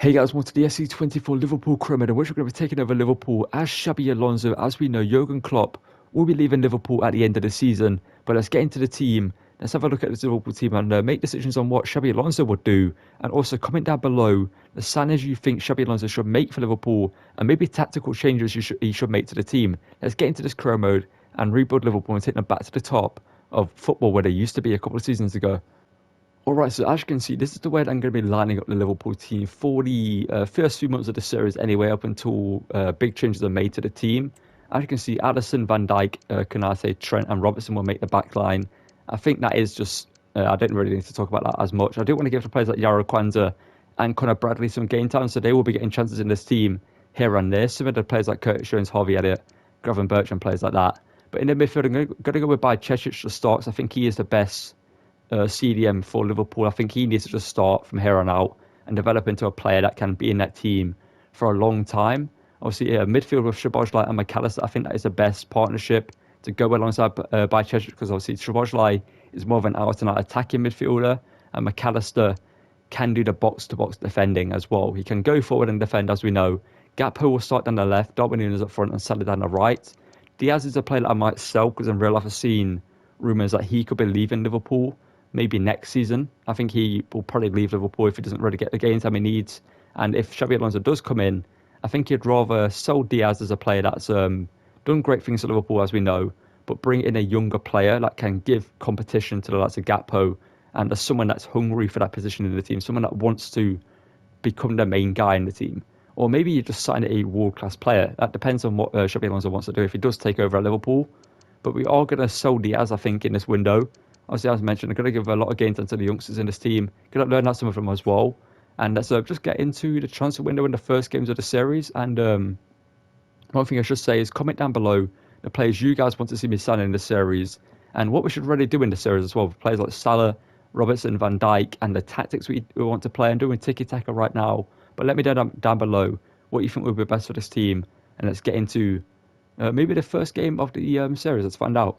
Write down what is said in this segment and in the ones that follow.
Hey guys, welcome to the SC24 Liverpool Chrome, in which we're going to be taking over Liverpool as Xavi Alonso. As we know, Jurgen Klopp will be leaving Liverpool at the end of the season. But let's get into the team. Let's have a look at this Liverpool team and make decisions on what Xavi Alonso would do. And also comment down below the signings you think Xavi Alonso should make for Liverpool and maybe tactical changes he should make to the team. Let's get into this Chrome mode and rebuild Liverpool and take them back to the top of football where they used to be a couple of seasons ago. Alright, so as you can see, this is the way that I'm going to be lining up the Liverpool team for the first few months of the series anyway, up until big changes are made to the team. As you can see, Addison, Van Dijk, Konate, Trent and Robertson will make the back line. I think that is just, I don't really need to talk about that as much. I do want to give the players like Yaro Kwanzaa and Conor Bradley some game time, so they will be getting chances in this team here and there. Some of the players like Curtis Jones, Harvey Elliott, Gravenberch and players like that. But in the midfield, I'm going to go with Bajcetic to start, because I think he is the best CDM for Liverpool. I think he needs to just start from here on out and develop into a player that can be in that team for a long time. Obviously, midfield with Szoboszlai and Mac Allister, I think that is the best partnership to go alongside Bajcetic, because obviously Szoboszlai is more of an out-and-out attacking midfielder, and Mac Allister can do the box-to-box defending as well. He can go forward and defend, as we know. Gakpo will start down the left, Darwin Núñez up front and Salah down the right. Diaz is a player that I might sell, because in real life I've seen rumours that he could be leaving Liverpool maybe next season. I think he will probably leave Liverpool if he doesn't really get the game time he needs. And if Xavi Alonso does come in, I think he'd rather sell Diaz as a player that's done great things at Liverpool, as we know, but bring in a younger player that can give competition to the likes of Gakpo and as someone that's hungry for that position in the team, someone that wants to become the main guy in the team. Or maybe you just sign a world-class player. That depends on what Xavi Alonso wants to do if he does take over at Liverpool. But we are going to sell Diaz, I think, in this window. Obviously, as mentioned, I'm going to give a lot of game time to the youngsters in this team. Going to learn out some of them as well. And let's just get into the transfer window in the first games of the series. And one thing I should say is comment down below the players you guys want to see me sign in the series and what we should really do in the series as well. Players like Salah, Robertson, Van Dijk, and the tactics we want to play. I'm doing tiki-taka right now. But let me know down below what you think would be best for this team. And let's get into maybe the first game of the series. Let's find out.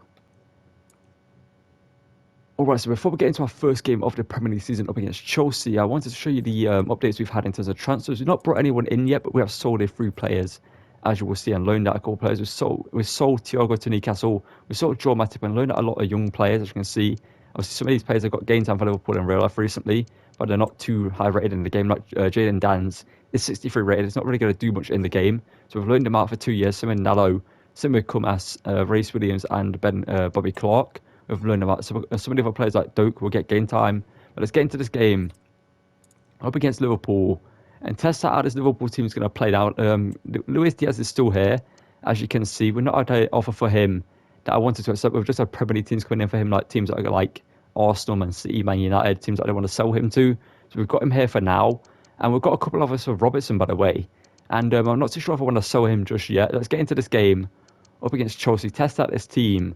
Alright, so before we get into our first game of the Premier League season up against Chelsea, I wanted to show you the updates we've had in terms of transfers. We've not brought anyone in yet, but we have sold a few players, as you will see, and loaned out a couple of players. We sold Thiago to Newcastle, we sold Joe Matip and loaned out a lot of young players, as you can see. Obviously, some of these players have got game time for Liverpool in real life recently, but they're not too high rated in the game. Like Jayden Danns is 63 rated, it's not really going to do much in the game. So we've loaned him out for 2 years. Some in Nallo, some with Kumas, Reece Williams and Bobby Clark. We've learned about some of the other players like Doak will get game time. But let's get into this game up against Liverpool and test out how this Liverpool team is going to play out. Luis Diaz is still here, as you can see. We're not had an offer for him that I wanted to accept. We've just had Premier League teams coming in for him, like teams that are like Arsenal, Man City, Man United, teams that they want to sell him to. So we've got him here for now. And we've got a couple of us for Robertson, by the way. And I'm not too sure if I want to sell him just yet. Let's get into this game up against Chelsea, test out this team,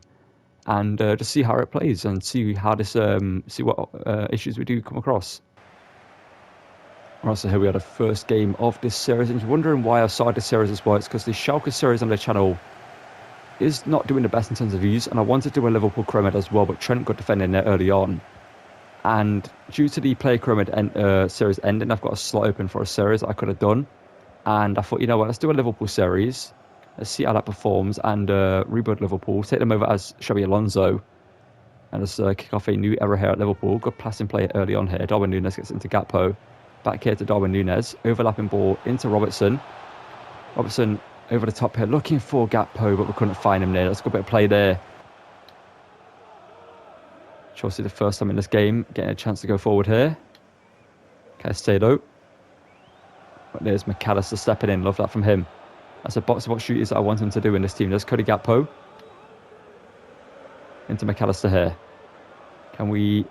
and just see how it plays and see how this see what issues we do come across. Right, so here we are, the first game of this series, and you're wondering why I started this series as well. It's because the Schalke series on the channel is not doing the best in terms of views, and I wanted to do a Liverpool Chromid as well, but Trent got defending there early on, and due to the Play Chromid series ending, I've got a slot open for a series I could have done, and I thought, you know what, let's do a Liverpool series. Let's see how that performs and rebuild Liverpool. Take them over as Xavi Alonso. And let's kick off a new era here at Liverpool. Good passing play early on here. Darwin Núñez gets into Gakpo. Back here to Darwin Núñez. Overlapping ball into Robertson. Robertson over the top here. Looking for Gakpo, but we couldn't find him there. That's a good bit of play there. Chelsea the first time in this game. Getting a chance to go forward here. Caicedo. But there's Mac Allister stepping in. Love that from him. That's a box-to-box shooters that I want him to do in this team. There's Cody Gakpo. Into Mac Allister here. Can we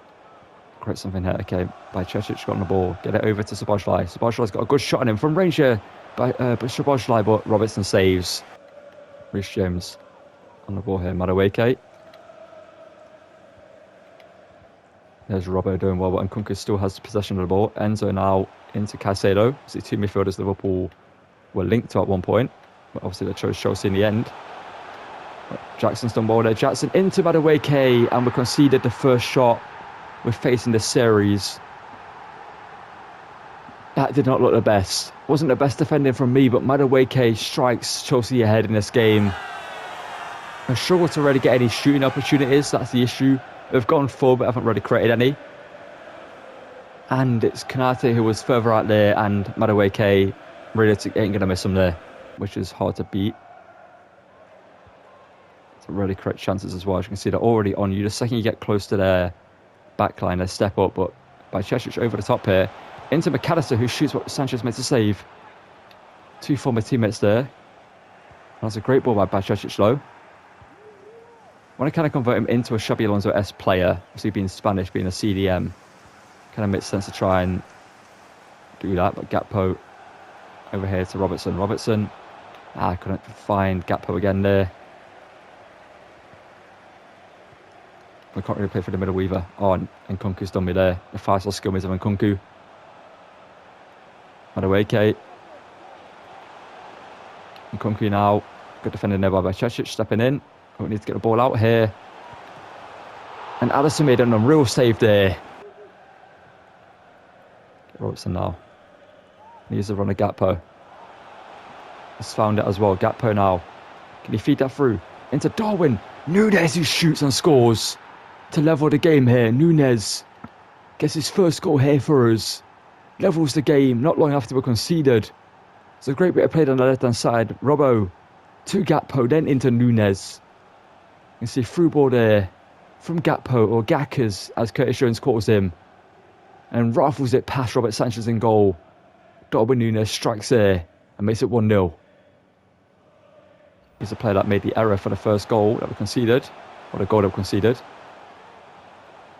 create something here? Okay, Bajcetic got on the ball. Get it over to Szoboszlai. Szoboszlai's got a good shot on him from range here. But Szoboszlai, but Robertson saves. Reece James on the ball here. Madueke. There's Robbo doing well, but Nkunku still has possession of the ball. Enzo now into Caicedo. See two midfielders Liverpool were linked to at one point, but obviously they chose Chelsea in the end. But Jackson's done well there. Jackson into Madueke, and we conceded the first shot we're facing this series. That did not look the best. Wasn't the best defending from me, but Madueke strikes Chelsea ahead in this game. I struggle to really get any shooting opportunities. That's the issue. We've gone full, but haven't really created any. And it's Kanate who was further out there, and Madueke really ain't going to miss him there, which is hard to beat. To really create chances as well. As you can see, they're already on you. The second you get close to their backline, they step up. But by Cheshire over the top here, into McAllister, who shoots what Sanchez meant to save. Two former teammates there. That's a great ball by Bajcetic though. I want to kind of convert him into a Xavi Alonso-esque player. Obviously being Spanish, being a CDM. Kind of makes sense to try and do that. But Gakpo over here to Robertson. Robertson. I couldn't find Gakpo again there. We can't really play for the middle weaver. Oh, and Nkunku's done me there. The fastest skill is of Nkunku. Madueke. Nkunku now. Good defending there by Bajcetic, stepping in. We need to get the ball out here. And Alisson made an unreal save there. Get Robertson now. Needs to run a Gakpo. He's found it as well. Gakpo now. Can he feed that through? Into Darwin. Núñez who shoots and scores to level the game here. Núñez gets his first goal here for us. Levels the game not long after we conceded. It's a great bit of play on the left hand side. Robbo to Gakpo, then into Núñez. You can see through ball there from Gakpo, or Gakas as Curtis Jones calls him, and rifles it past Robert Sanchez in goal. Darwin Núñez strikes there and makes it 1-0. He's the player that made the error for the first goal that we conceded, or the goal that we conceded.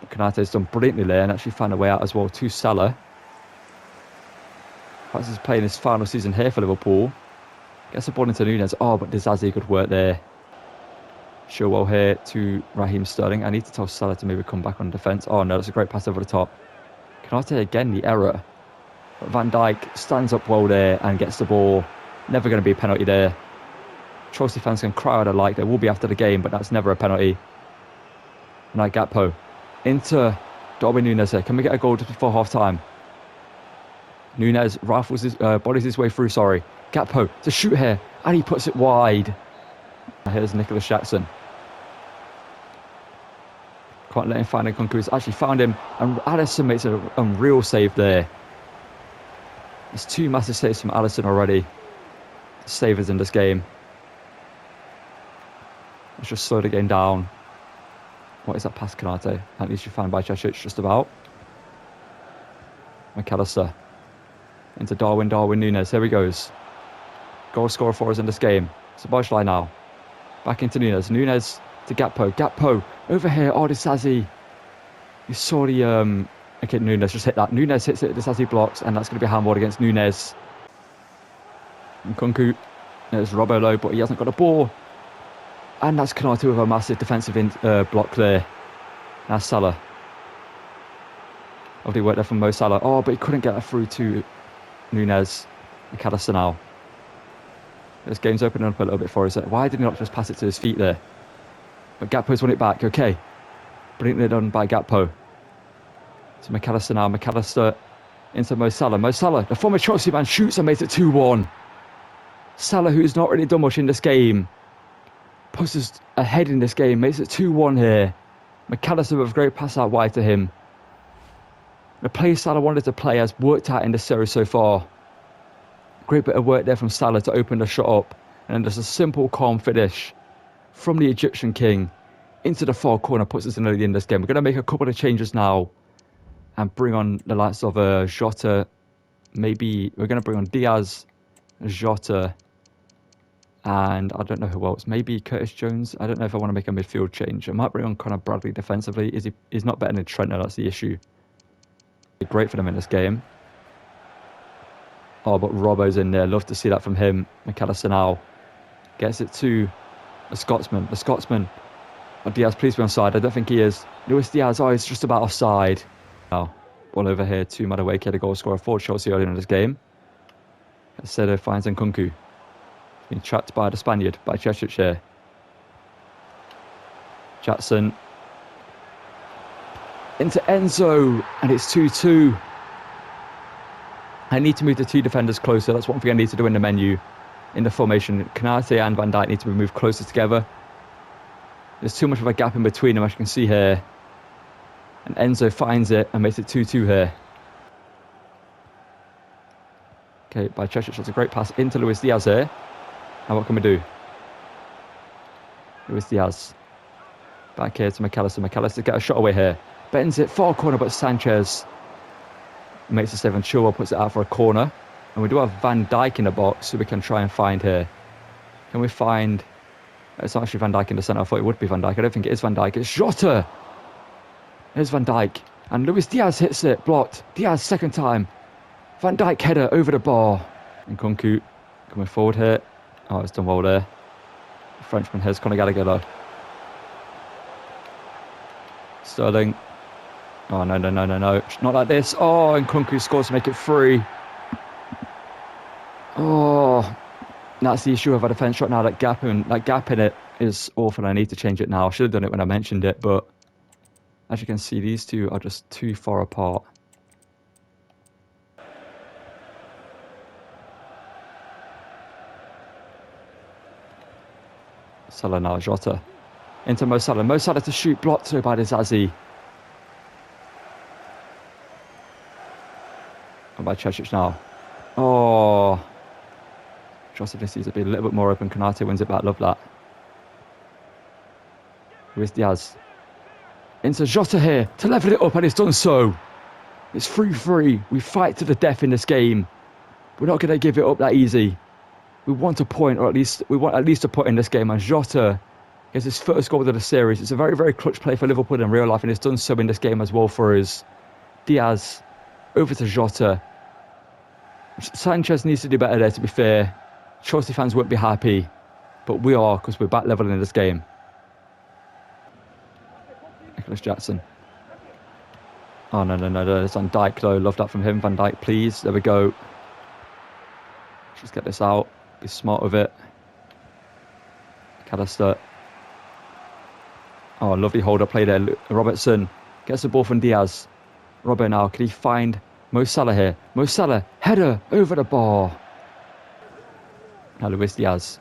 Konate's done brilliantly there and actually found a way out as well to Salah. Perhaps he's playing his final season here for Liverpool. Gets the ball into Núñez. Oh, but Dizazi, good work there. Chilwell here to Raheem Sterling. I need to tell Salah to maybe come back on defence. Oh no, that's a great pass over the top. Konate again, the error. But Van Dijk stands up well there and gets the ball. Never going to be a penalty there. Chelsea fans can cry out like they will be after the game, but that's never a penalty. Now Gakpo into Darwin Núñez here. Can we get a goal just before half time? Núñez rifles his, bodies his way through, Gakpo to shoot here, and he puts it wide. Here's Nicholas Jackson. Can't let him find Nkunku. He's actually found him, and Alisson makes an unreal save there. There's two massive saves from Alisson already. Savers in this game. Let's just slow the game down. What is that past Konate? At least you found by Bajcetic just about. McAllister. Into Darwin Núñez. Here he goes. Goal scorer for us in this game. Szoboszlai now. Back into Núñez. Núñez to Gakpo. Gakpo over here. Oh, Dizazi. You saw the... Okay, Núñez just hit that. Núñez hits it. Dizazi blocks. And that's going to be a handball against Núñez. Nkunku. There's Robbo low, but he hasn't got a ball. And that's Konate with a massive defensive block there. Now Salah. Lovely work there from Mo Salah. Oh, but he couldn't get that through to Núñez. McAllister now. This game's opening up a little bit for us. Why did he not just pass it to his feet there? But Gakpo's won it back. Okay. Brilliantly done by Gakpo. To McAllister now. McAllister into Mo Salah. Mo Salah, the former Chelsea man, shoots and makes it 2-1. Salah, who's not really done much in this game, puts us ahead in this game, makes it 2-1 here. McAllister with a great pass out wide to him. The play Salah wanted to play has worked out in this series so far. Great bit of work there from Salah to open the shot up. And then there's a simple, calm finish from the Egyptian king into the far corner, puts us in the lead in this game. We're going to make a couple of changes now and bring on the likes of Jota. Maybe we're going to bring on Diaz, Jota, and I don't know who else. Maybe Curtis Jones. I don't know if I want to make a midfield change. I might bring on Conor Bradley defensively. He's not better than Trent, that's the issue. Great for them in this game. Oh, but Robbo's in there. Love to see that from him. McAllister now gets it to the Scotsman. The Scotsman. Oh, Diaz, please be onside. I don't think he is. Luis Diaz, oh, he's just about offside. Now, ball over here to Madueke, the goal scorer for Chelsea earlier in this game. Cedo finds Nkunku. Being trapped by the Spaniard, by Bajcetic here. Jackson. Into Enzo, and it's 2-2. I need to move the 2 defenders closer. That's one thing I need to do in the menu, in the formation. Konate and Van Dijk need to be moved closer together. There's too much of a gap in between them, as you can see here. And Enzo finds it and makes it 2-2 here. Okay, by Cheshire, that's a great pass into Luis Diaz here. And what can we do? Luis Diaz. Back here to McAllister. McAllister get a shot away here. Bends it, far corner, but Sanchez makes a save and Chilwell puts it out for a corner. And we do have Van Dijk in the box, so we can try and find here. Can we find... It's not actually Van Dijk in the centre. I thought it would be Van Dijk. I don't think it is Van Dijk. It's Jota! There's Van Dijk. And Luis Diaz hits it. Blocked. Diaz second time. Van Dijk header over the bar. And Kunku coming forward here. Oh, it's done well there. The Frenchman here's Conor Gallagher though. Sterling. Oh, no. Not like this. Oh, and Kunku scores to make it 3. Oh, that's the issue of a defence shot now. That gap in it is awful. I need to change it now. I should have done it when I mentioned it, but as you can see, these two are just too far apart. Salah now, Jota. Into Mo Salah. Mo Salah to shoot, blocked through by the Zazie. And by Cheshire now. Oh. Jota just needs to be a little bit more open. Konate wins it back. Love that. Luis Diaz. Into Jota here to level it up, and it's done so. It's 3-3. We fight to the death in this game. We're not going to give it up that easy. We want a point, or we want at least a point in this game. And Jota gets his first goal of the series. It's a very, very clutch play for Liverpool in real life, and it's done so in this game as well for us. Diaz over to Jota. Sanchez needs to do better there, to be fair. Chelsea fans won't be happy, but we are, because we're back level in this game. Nicholas Jackson. Oh, no. It's Van Dijk, though. Love that from him. Van Dijk, please. There we go. Just get this out. Be smart with it. McAllister. Oh, lovely hold-up play there. Robertson gets the ball from Diaz. Robert now. Can he find Mo Salah here? Mo Salah. Header over the bar. Now Luis Diaz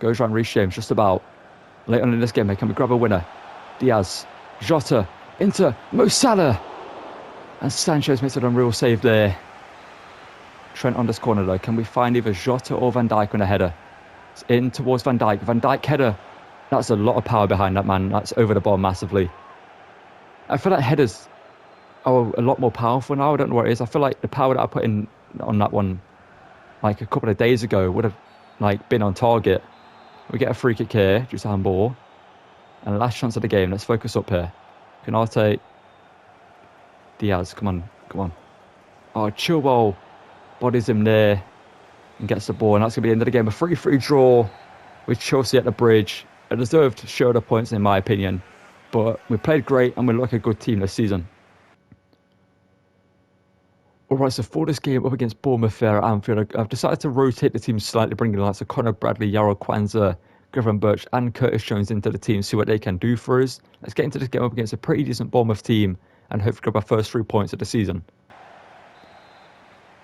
goes round Reece James just about. Late on in this game, can we grab a winner? Diaz. Jota into Mo Salah. And Sanchez makes an unreal save there. Trent on this corner though. Can we find either Jota or Van Dijk on a header? It's in towards Van Dijk. Van Dijk header. That's a lot of power behind that, man. That's over the bar massively. I feel like headers are a lot more powerful now. I don't know what it is. I feel like the power that I put in on that one like a couple of days ago would have been on target. We get a free kick here, just a handball. And last chance of the game. Let's focus up here. Konate. Diaz, come on. Oh, Chilwell bodies him there and gets the ball. And that's going to be the end of the game. A 3-3 draw with Chelsea at the bridge. A deserved shoulder points in my opinion. But we played great and we look like a good team this season. Alright, so for this game up against Bournemouth here at Anfield, I've decided to rotate the team slightly, bringing the likes of Conor Bradley, Yarrow Kwanzaa, Griffin Birch and Curtis Jones into the team, see what they can do for us. Let's get into this game up against a pretty decent Bournemouth team and hopefully grab our first 3 points of the season.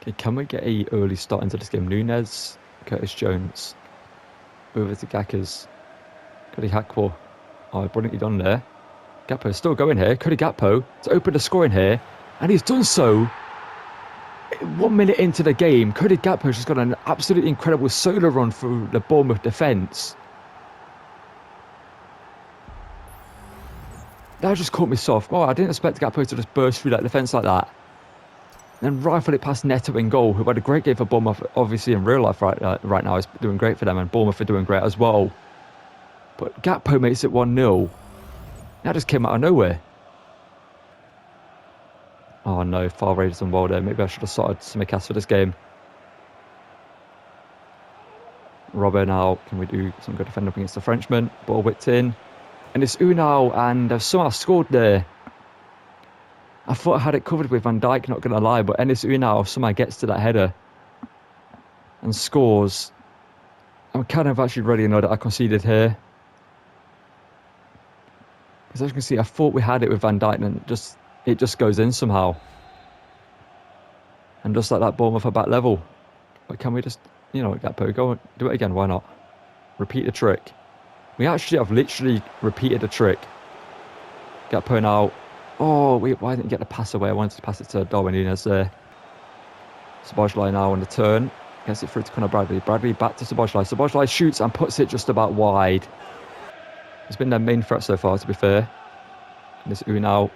Okay, can we get a early start into this game? Nunez, Curtis Jones, over to Gackers, Cody Gakpo. Oh, brilliantly done there. Gakpo's still going here. Cody Gakpo to open the scoring here, and he's done so. 1 minute into the game, Cody Gakpo's just got an absolutely incredible solo run through the Bournemouth defence. That just caught me soft. Oh, I didn't expect Gakpo to just burst through that defence like that. And then rifle it past Neto in goal, who had a great game for Bournemouth, obviously in real life right now. He's doing great for them, and Bournemouth are doing great as well. But Gakpo makes it 1-0. That just came out of nowhere. Oh no, far Raiders on well there. Maybe I should have started Simicast for this game. Robert now, can we do some good defending up against the Frenchman? Ball whipped in. And it's Unal, and they've somehow scored there. I thought I had it covered with Van Dijk, not going to lie, but Enis Unal somehow gets to that header and scores. I'm kind of actually really annoyed that I conceded here. Because as you can see, I thought we had it with Van Dijk, and it just goes in somehow. And just like that, Bournemouth are back level. But can we just, Gakpo, go on, do it again, why not? Repeat the trick. We actually have literally repeated the trick. Gakpo now. Oh, why didn't he get the pass away? I wanted to pass it to Darwin Núñez there. Szoboszlai now on the turn. Gets it through to Conor Bradley. Bradley back to Szoboszlai. Szoboszlai shoots and puts it just about wide. It's been their main threat so far, to be fair. And this Unal,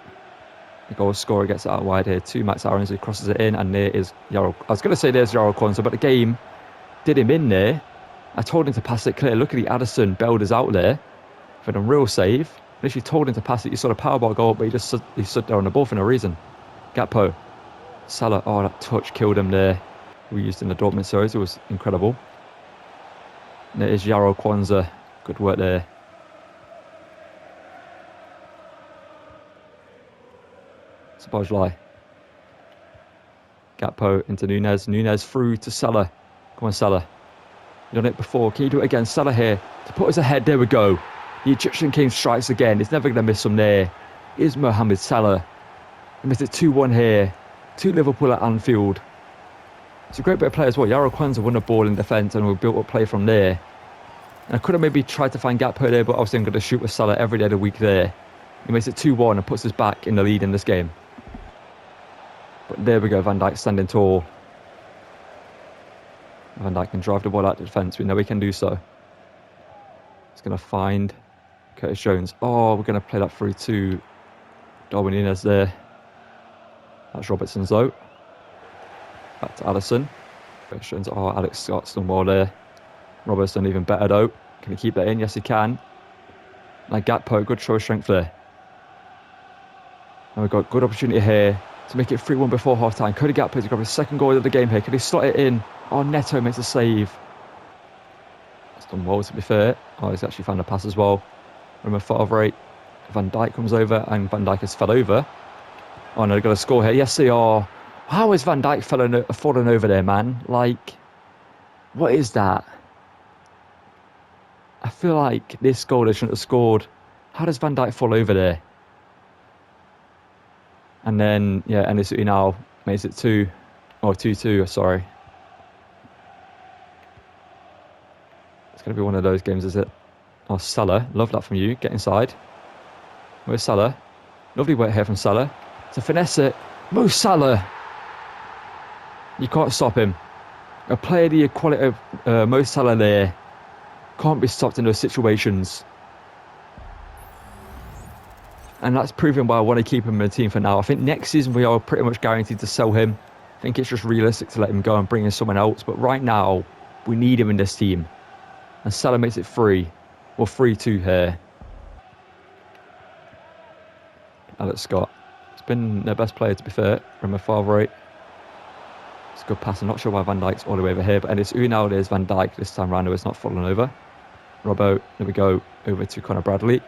the goal scorer, gets it out wide here to Max Aarons. He crosses it in, and there is Yarrow. I was going to say there's Yarrow Kwanzaa, but the game did him in there. I told him to pass it clear. Look at the Addison Belders out there for the real save. Literally told him to pass it. You saw the powerball go up, but he stood there on the ball for no reason. Gakpo. Salah. Oh, that touch killed him there. We used in the Dortmund series. It was incredible. And it is Yarrow Kwanzaa. Good work there. Szoboszlai. Gakpo into Núñez. Núñez through to Salah. Come on, Salah. You've done it before. Can you do it again? Salah here to put us ahead. There we go. The Egyptian King strikes again. He's never going to miss from there. Here's Mohamed Salah. He missed it 2-1 here. To Liverpool at Anfield. It's a great bit of play as well. Yarrow Kwanzaa won the ball in defence and we built up play from there. And I could have maybe tried to find Gakpo there, but obviously I'm going to shoot with Salah every day of the week there. He makes it 2-1 and puts us back in the lead in this game. But there we go. Van Dijk standing tall. Van Dijk can drive the ball out to defence. We know he can do so. He's going to find Curtis Jones. Oh, we're going to play that through to Darwin Núñez there. That's Robertson's though. Back to Alisson. Curtis Jones. Oh, Alex Scott's done well there. Robertson even better though. Can he keep that in? Yes, he can. Now Gakpo, good show of strength there. And we've got good opportunity here to make it 3-1 before half-time. Cody Gakpo to grab his second goal of the game here. Can he slot it in? Oh, Neto makes a save. That's done well, to be fair. Oh, he's actually found a pass as well. From a far right. Van Dijk comes over, and Van Dijk has fell over. Oh, no, they've got to score here. Yes, they are. How is Van Dijk falling over there, man? Like, what is that? I feel like this goal they shouldn't have scored. How does Van Dijk fall over there? And then, yeah, Enes Ünal makes it 2-2, sorry. It's going to be one of those games, is it? Oh, Salah, love that from you. Get inside. Where's Salah? Lovely work here from Salah. To finesse it. Mo Salah. You can't stop him. A player the quality of Mo Salah there can't be stopped in those situations. And that's proving why I want to keep him in the team for now. I think next season we are pretty much guaranteed to sell him. I think it's just realistic to let him go and bring in someone else. But right now, we need him in this team. And Salah makes it 3. Or 3-2 here. Alex Scott. It's been their best player, to be fair. From a far right. It's a good pass. I'm not sure why Van Dijk's all the way over here. But it's Ünal, there's Van Dijk this time round, who is not falling over. Robbo, there we go. Over to Conor Bradley.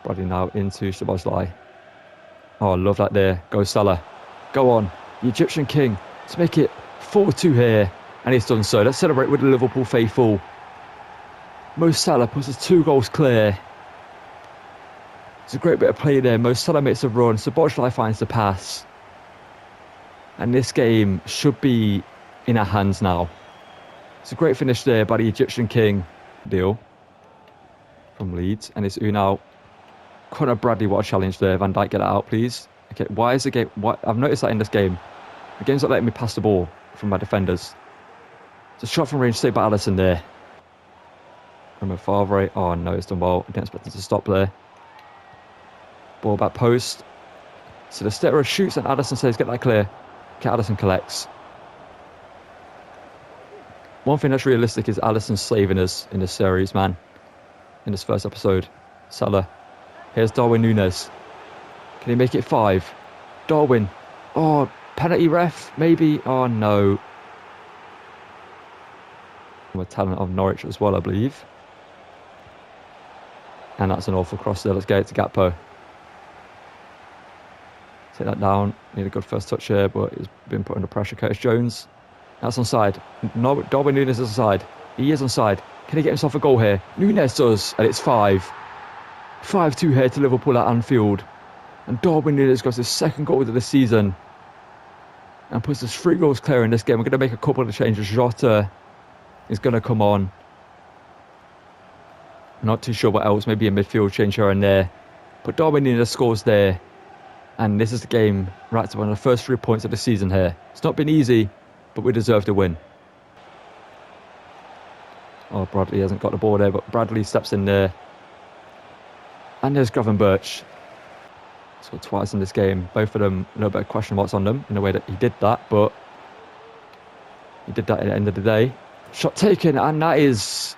Bradley now into Szoboszlai. Oh, I love that there. Go Salah. Go on. The Egyptian King to make it 4-2 here. And he's done so. Let's celebrate with the Liverpool faithful. Mo Salah puts his 2 goals clear. It's a great bit of play there. Mo Salah makes a run. Szoboszlai finds the pass. And this game should be in our hands now. It's a great finish there by the Egyptian King. Deal. From Leeds. And it's Ünal. Conor Bradley, what a challenge there. Van Dijk, get it out, please. Okay, why is the game... I've noticed that in this game. The game's not letting me pass the ball from my defenders. It's a shot from range saved by Alisson there. From a far right. Oh, no, it's done well. I didn't expect it to stop there. Ball back post. So the Stetter shoots and Alisson says, get that clear. Okay, Alisson collects. One thing that's realistic is Alisson saving us in this series, man. In this first episode. Salah. Here's Darwin Núñez. Can he make it 5? Darwin. Oh, penalty ref, maybe. Oh, no. With talent of Norwich as well, I believe. And that's an awful cross there. Let's get it to Gakpo. Take that down. Need a good first touch here, but he's been put under pressure. Curtis Jones. That's onside. No, Darwin Núñez is onside. He is onside. Can he get himself a goal here? Núñez does, and it's 5. 5-2 here to Liverpool at Anfield. And Darwin Núñez got his second goal of the season. and puts us 3 goals clear in this game. We're going to make a couple of changes. Jota is going to come on. Not too sure what else. Maybe a midfield change here and there. But Darwin scores there. And this is the game right to one of the first 3 points of the season here. It's not been easy, but we deserve to win. Oh, Bradley hasn't got the ball there, but Bradley steps in there. And there's Gravenberch. Scored twice in this game. Both of them, a little bit of question marks on them in the way that he did that, but he did that at the end of the day. Shot taken, and that is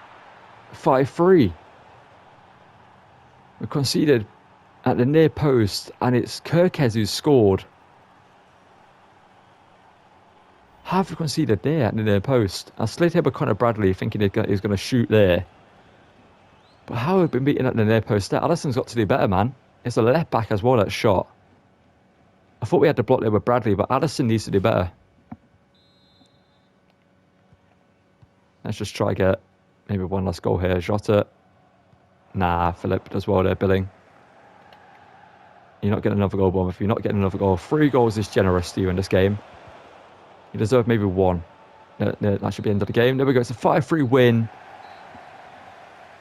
5-3. We conceded at the near post, and it's Kirkez who scored. Have we conceded there at the near post? I slid here by Conor Bradley thinking he was going to shoot there. But how have we been beaten at the near post there? Alisson's got to do better, man. It's a left back as well that shot. I thought we had the block there with Bradley, but Alisson needs to do better. Let's just try get maybe one last goal here. Jota. Nah, Philip does well there, Billing. You're not getting another goal, Bournemouth. You're not getting another goal. 3 goals is generous to you in this game. You deserve maybe 1. That should be the end of the game. There we go. It's a 5-3 win.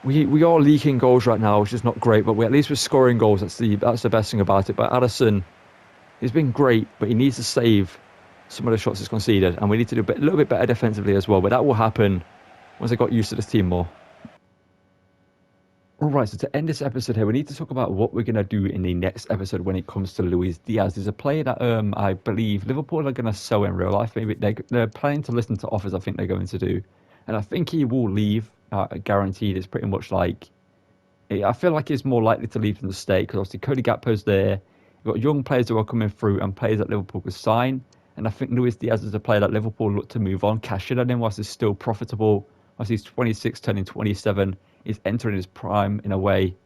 We are leaking goals right now, which is not great, but at least we're scoring goals. That's the best thing about it. But Alisson, he's been great, but he needs to save some of the shots he's conceded, and we need to do a little bit better defensively as well. But that will happen once I got used to this team more. Alright, so to end this episode here, we need to talk about what we're going to do in the next episode when it comes to Luis Diaz. There's a player that I believe Liverpool are going to sell in real life. Maybe they're planning to listen to offers, I think they're going to do. And I think he will leave, guaranteed. It's pretty much like, I feel like he's more likely to leave than to stay, because obviously Cody Gakpo's there. You've got young players who are coming through and players that Liverpool could sign. And I think Luis Diaz is a player that Liverpool look to move on, cash in on him whilst he's still profitable. Whilst he's 26, turning 27. Is entering his prime in a way,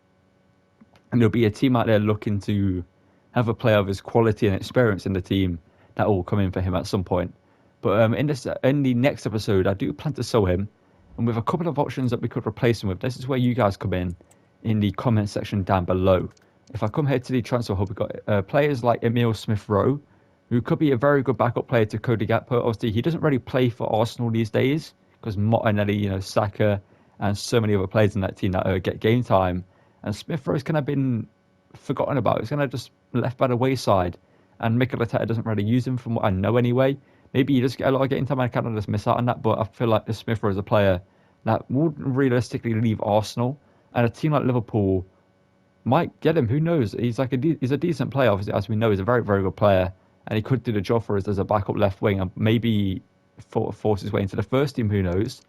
and there'll be a team out there looking to have a player of his quality and experience in the team that will come in for him at some point. But in the next episode, I do plan to sell him, and with a couple of options that we could replace him with. This is where you guys come in the comment section down below. If I come here to the transfer hub, we've got players like Emile Smith-Rowe, who could be a very good backup player to Cody Gakpo. Obviously, he doesn't really play for Arsenal these days because Martinelli, Saka, and so many other players in that team that get game time. And Smith-Rowe's kind of been forgotten about. He's kind of just left by the wayside. And Mikel Arteta doesn't really use him from what I know anyway. Maybe he does get a lot of game time and I kind of just miss out on that. But I feel like Smith-Rowe is a player that would realistically leave Arsenal. And a team like Liverpool might get him. Who knows? He's a decent player, obviously, as we know. He's a very, very good player. And he could do the job for us as a backup left wing. And maybe force his way into the first team. Who knows?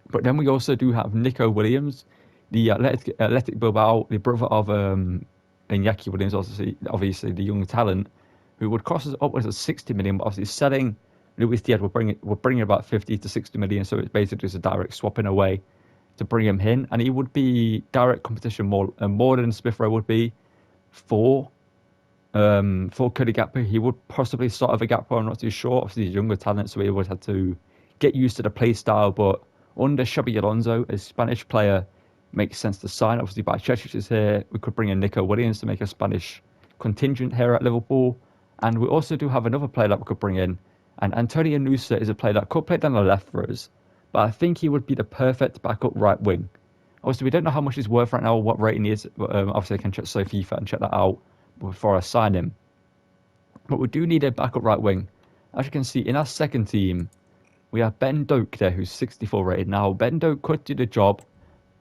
But then we also do have Nico Williams, the Athletic Bilbao, the brother of Iñaki Williams, obviously the young talent, who would cost us upwards of 60 million. But obviously selling Luis Diaz will bring about 50 to 60 million. So it's basically just a direct swap in a way to bring him in, and he would be direct competition more than Smith-Rowe would be for Cody Gakpo. He would possibly start with a Gakpo. I'm not too sure. Obviously he's a younger talent, so he would have to get used to the play style, but under Xavi Alonso, a Spanish player, makes sense to sign. Obviously, Bajcetic is here. We could bring in Nico Williams to make a Spanish contingent here at Liverpool. And we also do have another player that we could bring in. And Antonio Nusa is a player that could play down the left for us. But I think he would be the perfect backup right wing. Obviously, we don't know how much he's worth right now or what rating he is. Obviously, I can check FIFA and check that out before I sign him. But we do need a backup right wing. As you can see, in our second team, we have Ben Doak there, who's 64 rated. Now, Ben Doak could do the job,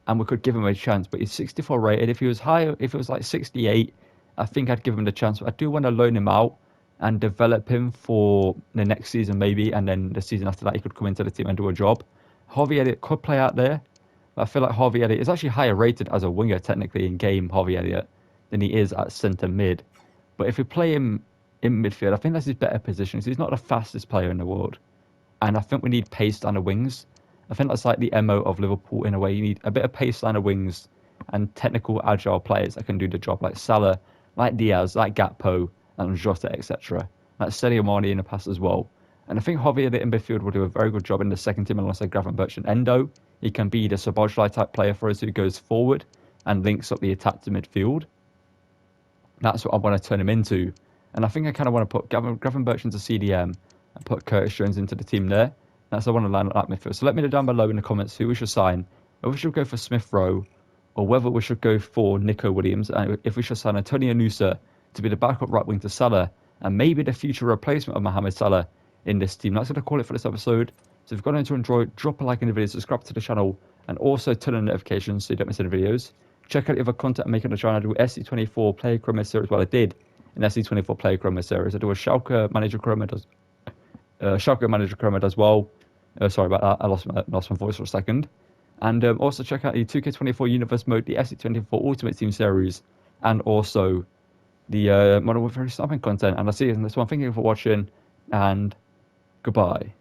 and we could give him a chance, but he's 64 rated. If he was higher, if it was like 68, I think I'd give him the chance. But I do want to loan him out and develop him for the next season, maybe, and then the season after that, he could come into the team and do a job. Harvey Elliott could play out there, but I feel like Harvey Elliott is actually higher rated as a winger, technically, in game, Harvey Elliott, than he is at centre mid. But if we play him in midfield, I think that's his better position. So he's not the fastest player in the world. And I think we need pace down the wings. I think that's like the MO of Liverpool in a way. You need a bit of pace down the wings and technical, agile players that can do the job, like Salah, like Diaz, like Gakpo, and Jota, etc. Like Sadio Mane in the past as well. And I think Javier in midfield will do a very good job in the second team alongside Gravenberch and Endo. He can be the Szoboszlai type player for us who goes forward and links up the attack to midfield. That's what I want to turn him into. And I think I kind of want to put Gavin Birch into CDM and put Curtis Jones into the team there. That's how I want to line up that midfield. So let me know down below in the comments who we should sign, whether we should go for Smith Rowe, or whether we should go for Nico Williams, and if we should sign Antonio Nusa to be the backup right wing to Salah, and maybe the future replacement of Mohamed Salah in this team. That's going to call it for this episode. So if you've got into enjoy, drop a like in the video, subscribe to the channel, and also turn on notifications so you don't miss any videos. Check out the other content I'm making on the channel. I do SC24 Player Chroma series. Well, I did an SC24 Player Chroma series. I do a Schalke Manager Chroma does. Schalke Manager Chroma does well. Sorry about that. I lost my voice for a second. And also check out the 2K24 Universe Mode, the SC24 Ultimate Team series, and also the Modern Warfare Snapping content. And I'll see you in this one. Thank you for watching, and goodbye.